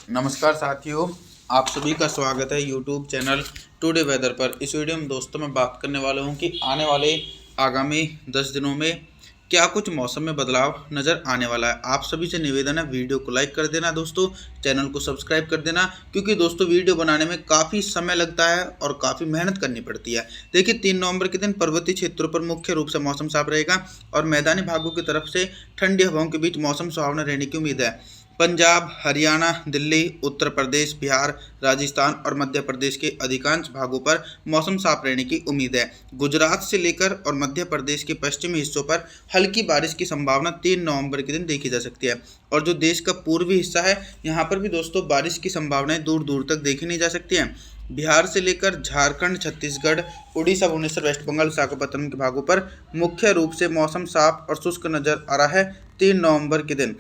नमस्कार साथियों, आप सभी का स्वागत है यूट्यूब चैनल टुडे वेदर पर। इस वीडियो में दोस्तों मैं बात करने वाला हूं कि आने वाले आगामी 10 दिनों में क्या कुछ मौसम में बदलाव नज़र आने वाला है। आप सभी से निवेदन है, वीडियो को लाइक कर देना दोस्तों, चैनल को सब्सक्राइब कर देना, क्योंकि दोस्तों वीडियो बनाने में काफ़ी समय लगता है और काफ़ी मेहनत करनी पड़ती है। देखिए 3 नवंबर के दिन पर्वतीय क्षेत्रों पर मुख्य रूप से मौसम साफ रहेगा और मैदानी भागों की तरफ से ठंडी हवाओं के बीच मौसम सुहावना रहने की उम्मीद है। पंजाब, हरियाणा, दिल्ली, उत्तर प्रदेश, बिहार, राजस्थान और मध्य प्रदेश के अधिकांश भागों पर मौसम साफ रहने की उम्मीद है। गुजरात से लेकर और मध्य प्रदेश के पश्चिमी हिस्सों पर हल्की बारिश की संभावना 3 नवंबर के दिन देखी जा सकती है। और जो देश का पूर्वी हिस्सा है, यहाँ पर भी दोस्तों बारिश की संभावनाएं दूर दूर तक देखी नहीं जा सकती हैं। बिहार से लेकर झारखंड, छत्तीसगढ़, उड़ीसा, भुवनेश्वर, वेस्ट बंगाल, विशाखापत्तनम के भागों पर मुख्य रूप से मौसम साफ और शुष्क नजर आ रहा है 3 नवंबर के दिन।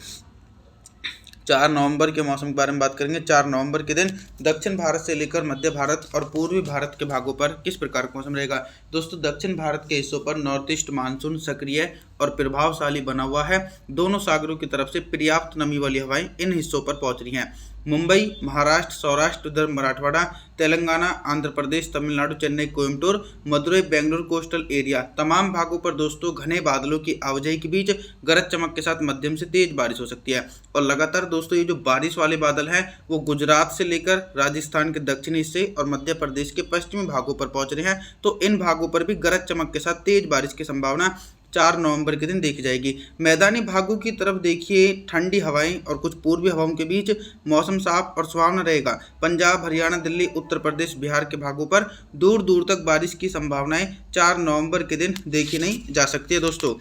4 नवंबर के मौसम के बारे में बात करेंगे। 4 नवंबर के दिन दक्षिण भारत से लेकर मध्य भारत और पूर्वी भारत के भागों पर किस प्रकार का मौसम रहेगा। दोस्तों दक्षिण भारत के हिस्सों पर नॉर्थ ईस्ट मानसून सक्रिय और प्रभावशाली बना हुआ है। दोनों सागरों की तरफ से पर्याप्त नमी वाली हवाएं इन हिस्सों पर पहुंच रही हैं। मुंबई, महाराष्ट्र, सौराष्ट्र, उधर मराठवाड़ा, तेलंगाना, आंध्र प्रदेश, तमिलनाडु, चेन्नई, कोयम्बटूर, मदुरई, बेंगलुरु कोस्टल एरिया तमाम भागों पर दोस्तों घने बादलों की आवाजाही के बीच गरज चमक के साथ मध्यम से तेज बारिश हो सकती है। और लगातार दोस्तों ये जो बारिश वाले बादल हैं वो गुजरात से लेकर राजस्थान के दक्षिणी हिस्से और मध्य प्रदेश के पश्चिमी भागों पर पहुंच रहे हैं। तो इन भागों पर भी गरज चमक के साथ तेज बारिश की संभावना 4 नवंबर के दिन देखी जाएगी। मैदानी भागों की तरफ देखिए ठंडी हवाएं और कुछ पूर्वी हवाओं के बीच मौसम साफ और सुहावना रहेगा। पंजाब, हरियाणा, दिल्ली, उत्तर प्रदेश, बिहार के भागों पर दूर दूर तक बारिश की संभावनाएं 4 नवंबर के दिन देखी नहीं जा सकती है दोस्तों।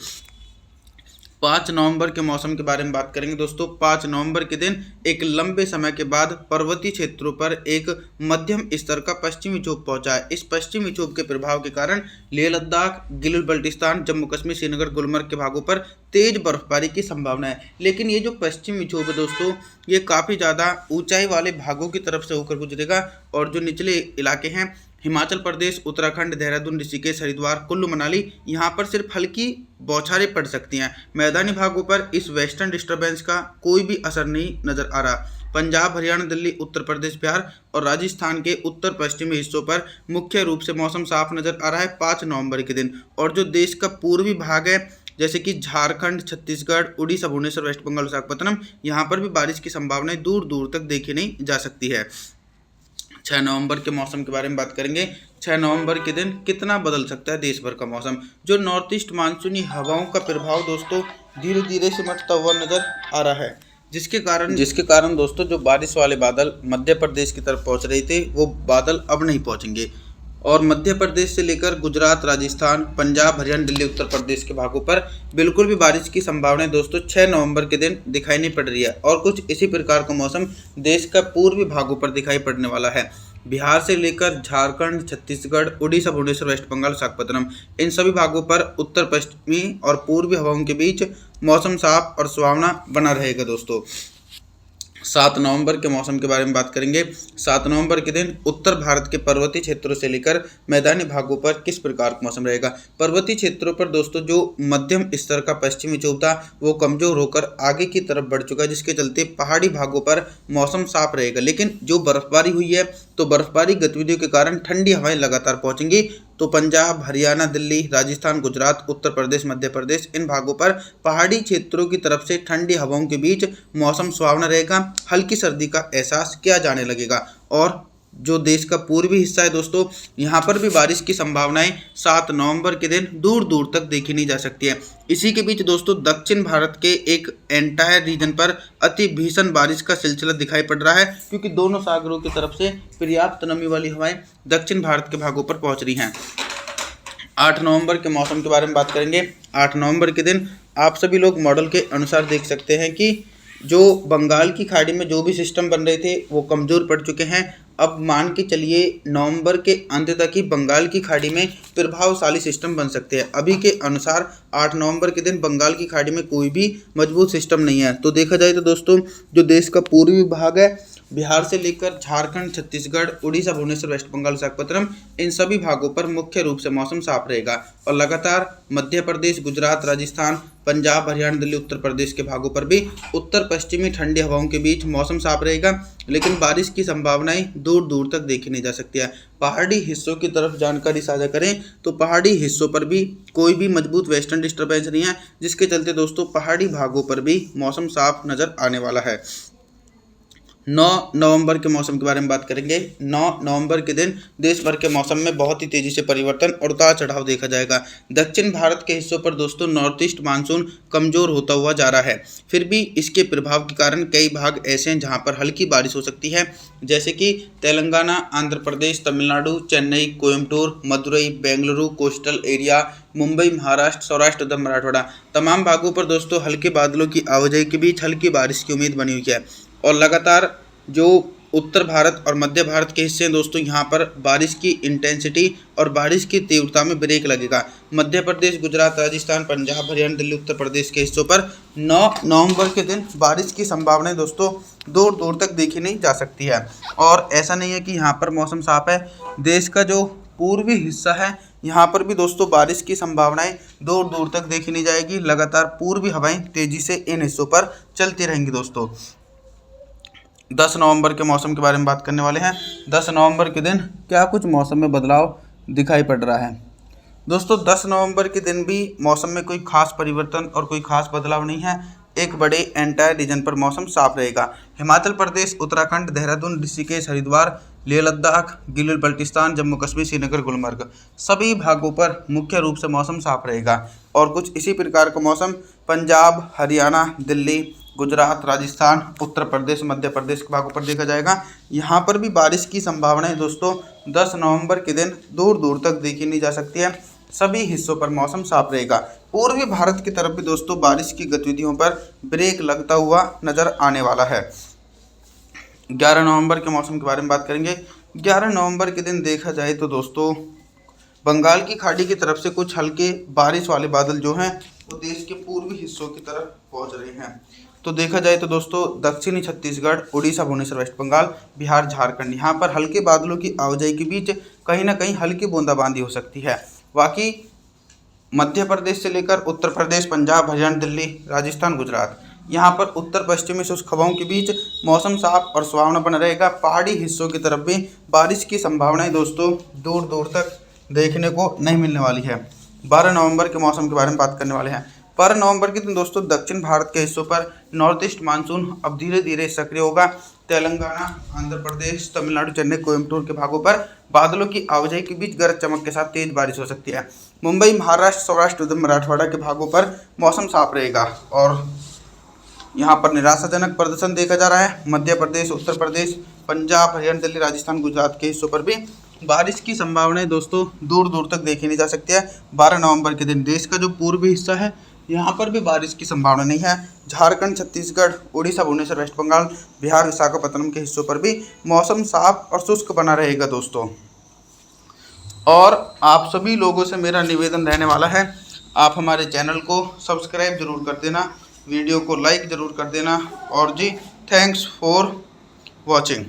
5 नवंबर के मौसम के बारे में बात करेंगे दोस्तों। 5 नवंबर के दिन एक लंबे समय के बाद पर्वतीय क्षेत्रों पर एक मध्यम स्तर का पश्चिमी विक्षोभ पहुंचा है। इस पश्चिमी विक्षोभ के प्रभाव के कारण लेह लद्दाख, गिलगित बल्टिस्तान, जम्मू कश्मीर, श्रीनगर, गुलमर्ग के भागों पर तेज बर्फबारी की संभावना है। लेकिन ये जो पश्चिमी विक्षोभ है दोस्तों, ये काफ़ी ज़्यादा ऊंचाई वाले भागों की तरफ से होकर गुजरेगा और जो निचले इलाके हैं हिमाचल प्रदेश, उत्तराखंड, देहरादून, ऋषिकेश, हरिद्वार, कुल्लू मनाली, यहाँ पर सिर्फ हल्की बौछारें पड़ सकती हैं। मैदानी भागों पर इस वेस्टर्न डिस्टर्बेंस का कोई भी असर नहीं नजर आ रहा। पंजाब, हरियाणा, दिल्ली, उत्तर प्रदेश, बिहार और राजस्थान के उत्तर पश्चिमी हिस्सों पर मुख्य रूप से मौसम साफ नजर आ रहा है 5 नवंबर के दिन। और जो देश का पूर्वी भाग है जैसे कि झारखंड, छत्तीसगढ़, उड़ीसा, भुवनेश्वर, वेस्ट बंगाल, विशाखापत्तनम, यहाँ पर भी बारिश की संभावनाएं दूर दूर तक देखी नहीं जा सकती है। 6 नवंबर के मौसम के बारे में बात करेंगे। 6 नवंबर के दिन कितना बदल सकता है देश भर का मौसम। जो नॉर्थ ईस्ट मानसूनी हवाओं का प्रभाव दोस्तों धीरे धीरे सिमटता हुआ नजर आ रहा है, जिसके कारण दोस्तों जो बारिश वाले बादल मध्य प्रदेश की तरफ पहुंच रहे थे वो बादल अब नहीं पहुंचेंगे। और मध्य प्रदेश से लेकर गुजरात, राजस्थान, पंजाब, हरियाणा, दिल्ली, उत्तर प्रदेश के भागों पर बिल्कुल भी बारिश की संभावना दोस्तों 6 नवंबर के दिन दिखाई नहीं पड़ रही है। और कुछ इसी प्रकार का मौसम देश का पूर्वी भागों पर दिखाई पड़ने वाला है। बिहार से लेकर झारखंड, छत्तीसगढ़, उड़ीसा, भुवनेश्वर, वेस्ट बंगाल, विशाखापत्तनम, इन सभी भागों पर उत्तर पश्चिमी और पूर्वी हवाओं के बीच मौसम साफ और सुहावना बना रहेगा दोस्तों। 7 नवंबर के मौसम के बारे में बात करेंगे। 7 नवंबर के दिन उत्तर भारत के पर्वतीय क्षेत्रों से लेकर मैदानी भागों पर किस प्रकार का मौसम रहेगा। पर्वतीय क्षेत्रों पर दोस्तों जो मध्यम स्तर का पश्चिमी विक्षोभ था वो कमजोर होकर आगे की तरफ बढ़ चुका है, जिसके चलते पहाड़ी भागों पर मौसम साफ रहेगा। लेकिन जो बर्फबारी हुई है तो बर्फबारी गतिविधियों के कारण ठंडी हवाएं लगातार पहुंचेंगी। तो पंजाब, हरियाणा, दिल्ली, राजस्थान, गुजरात, उत्तर प्रदेश, मध्य प्रदेश, इन भागों पर पहाड़ी क्षेत्रों की तरफ से ठंडी हवाओं के बीच मौसम सुहावना रहेगा। हल्की सर्दी का एहसास किया जाने लगेगा। और जो देश का पूर्वी हिस्सा है दोस्तों, यहाँ पर भी बारिश की संभावनाएं 7 नवंबर के दिन दूर दूर तक देखी नहीं जा सकती है। इसी के बीच दोस्तों दक्षिण भारत के एक एंटायर रीजन पर अति भीषण बारिश का सिलसिला दिखाई पड़ रहा है, क्योंकि दोनों सागरों की तरफ से पर्याप्त नमी वाली हवाएं दक्षिण भारत के भागों पर पहुंच रही हैं। 8 नवंबर के मौसम के बारे में बात करेंगे। 8 नवंबर के दिन आप सभी लोग मॉडल के अनुसार देख सकते हैं कि जो बंगाल की खाड़ी में जो भी सिस्टम बन रहे थे वो कमज़ोर पड़ चुके हैं। अब मान के चलिए नवंबर के अंत तक ही बंगाल की खाड़ी में प्रभावशाली सिस्टम बन सकते हैं। अभी के अनुसार 8 नवंबर के दिन बंगाल की खाड़ी में कोई भी मजबूत सिस्टम नहीं है। तो देखा जाए तो दोस्तों जो देश का पूर्वी भाग है बिहार से लेकर झारखंड, छत्तीसगढ़, उड़ीसा, भुवनेश्वर, वेस्ट बंगाल, विशाखापत्तनम, इन सभी भागों पर मुख्य रूप से मौसम साफ रहेगा। और लगातार मध्य प्रदेश, गुजरात, राजस्थान, पंजाब, हरियाणा, दिल्ली, उत्तर प्रदेश के भागों पर भी उत्तर पश्चिमी ठंडी हवाओं के बीच मौसम साफ रहेगा, लेकिन बारिश की संभावनाएं दूर दूर तक देखी नहीं जा सकती है। पहाड़ी हिस्सों की तरफ जानकारी साझा करें तो पहाड़ी हिस्सों पर भी कोई भी मजबूत वेस्टर्न डिस्टर्बेंस नहीं है, जिसके चलते दोस्तों पहाड़ी भागों पर भी मौसम साफ नजर आने वाला है। 9 नवंबर के मौसम के बारे में बात करेंगे। 9 नवंबर के दिन देश भर के मौसम में बहुत ही तेजी से परिवर्तन और उतार चढ़ाव देखा जाएगा। दक्षिण भारत के हिस्सों पर दोस्तों नॉर्थ ईस्ट मानसून कमजोर होता हुआ जा रहा है, फिर भी इसके प्रभाव के कारण कई भाग ऐसे हैं जहां पर हल्की बारिश हो सकती है, जैसे कि तेलंगाना, आंध्र प्रदेश, तमिलनाडु, चेन्नई, कोयम्बटूर, मदुरई, बेंगलुरु, कोस्टल एरिया, मुंबई, महाराष्ट्र, सौराष्ट्र तथा मराठवाड़ा तमाम भागों पर दोस्तों हल्के बादलों की आवाजाही के बीच हल्की बारिश की उम्मीद बनी हुई है। और लगातार जो उत्तर भारत और मध्य भारत के हिस्से हैं दोस्तों, यहाँ पर बारिश की इंटेंसिटी और बारिश की तीव्रता में ब्रेक लगेगा। मध्य प्रदेश, गुजरात, राजस्थान, पंजाब, हरियाणा, दिल्ली, उत्तर प्रदेश के हिस्सों पर 9 नवंबर के दिन बारिश की संभावनाएं दोस्तों दूर दूर तक देखी नहीं जा सकती है। और ऐसा नहीं है कि यहाँ पर मौसम साफ है, देश का जो पूर्वी हिस्सा है यहाँ पर भी दोस्तों बारिश की संभावनाएं दूर दूर तक देखी नहीं जाएगी। लगातार पूर्वी हवाएं तेजी से इन हिस्सों पर चलती रहेंगी दोस्तों। 10 नवंबर के मौसम के बारे में बात करने वाले हैं। 10 नवंबर के दिन क्या कुछ मौसम में बदलाव दिखाई पड़ रहा है दोस्तों। 10 नवंबर के दिन भी मौसम में कोई खास परिवर्तन और कोई खास बदलाव नहीं है। एक बड़े एंटायर रीजन पर मौसम साफ रहेगा। हिमाचल प्रदेश, उत्तराखंड, देहरादून, ऋषिकेश, हरिद्वार, लेह लद्दाख, गिलगित बल्टिस्तान, जम्मू कश्मीर, श्रीनगर, गुलमर्ग सभी भागों पर मुख्य रूप से मौसम साफ रहेगा। और कुछ इसी प्रकार का मौसम पंजाब, हरियाणा, दिल्ली, गुजरात, राजस्थान, उत्तर प्रदेश, मध्य प्रदेश के भागों पर देखा जाएगा। यहाँ पर भी बारिश की संभावनाएं दोस्तों 10 नवंबर के दिन दूर दूर तक देखी नहीं जा सकती है। सभी हिस्सों पर मौसम साफ रहेगा। पूर्वी भारत की तरफ भी दोस्तों बारिश की गतिविधियों पर ब्रेक लगता हुआ नजर आने वाला है। 11 नवंबर के मौसम के बारे में बात करेंगे। 11 नवंबर के दिन देखा जाए तो दोस्तों बंगाल की खाड़ी की तरफ से कुछ हल्के बारिश वाले बादल जो हैं वो देश के पूर्वी हिस्सों की तरफ पहुंच रहे हैं। तो देखा जाए तो दोस्तों दक्षिणी छत्तीसगढ़, उड़ीसा, भुवनेश्वर, वेस्ट बंगाल, बिहार, झारखंड यहाँ पर हल्के बादलों की आवाजाही के बीच कहीं ना कहीं हल्की बूंदाबांदी हो सकती है। बाकी मध्य प्रदेश से लेकर उत्तर प्रदेश, पंजाब, हरियाणा, दिल्ली, राजस्थान, गुजरात यहाँ पर उत्तर पश्चिमी शुष्क हवाओं के बीच मौसम साफ और सुहावना बना रहेगा। पहाड़ी हिस्सों की तरफ भी बारिश की संभावनाएं दोस्तों दूर दूर तक देखने को नहीं मिलने वाली है। 12 नवंबर के मौसम के बारे में बात करने वाले हैं। 12 नवंबर के दिन दोस्तों दक्षिण भारत के हिस्सों पर नॉर्थ ईस्ट मानसून अब धीरे धीरे सक्रिय होगा। तेलंगाना, आंध्र प्रदेश, तमिलनाडु, चेन्नई, कोयम्बटूर के भागों पर बादलों की आवाजाही के बीच गरज चमक के साथ तेज बारिश हो सकती है। मुंबई, महाराष्ट्र, सौराष्ट्र तथा मराठवाड़ा के भागों पर मौसम साफ रहेगा और यहाँ पर निराशाजनक प्रदर्शन देखा जा रहा है। मध्य प्रदेश, उत्तर प्रदेश, पंजाब, हरियाणा, दिल्ली, राजस्थान, गुजरात के हिस्सों पर भी बारिश की संभावनाएं दोस्तों दूर दूर तक देखी नहीं जा सकती है। 12 नवंबर के दिन देश का जो पूर्वी हिस्सा है यहाँ पर भी बारिश की संभावना नहीं है। झारखंड, छत्तीसगढ़, उड़ीसा, भुवनेश्वर, वेस्ट बंगाल, बिहार, विशाखापट्टनम के हिस्सों पर भी मौसम साफ और शुष्क बना रहेगा दोस्तों। और आप सभी लोगों से मेरा निवेदन रहने वाला है, आप हमारे चैनल को सब्सक्राइब जरूर कर देना, वीडियो को लाइक ज़रूर कर देना। और जी थैंक्स फॉर वॉचिंग।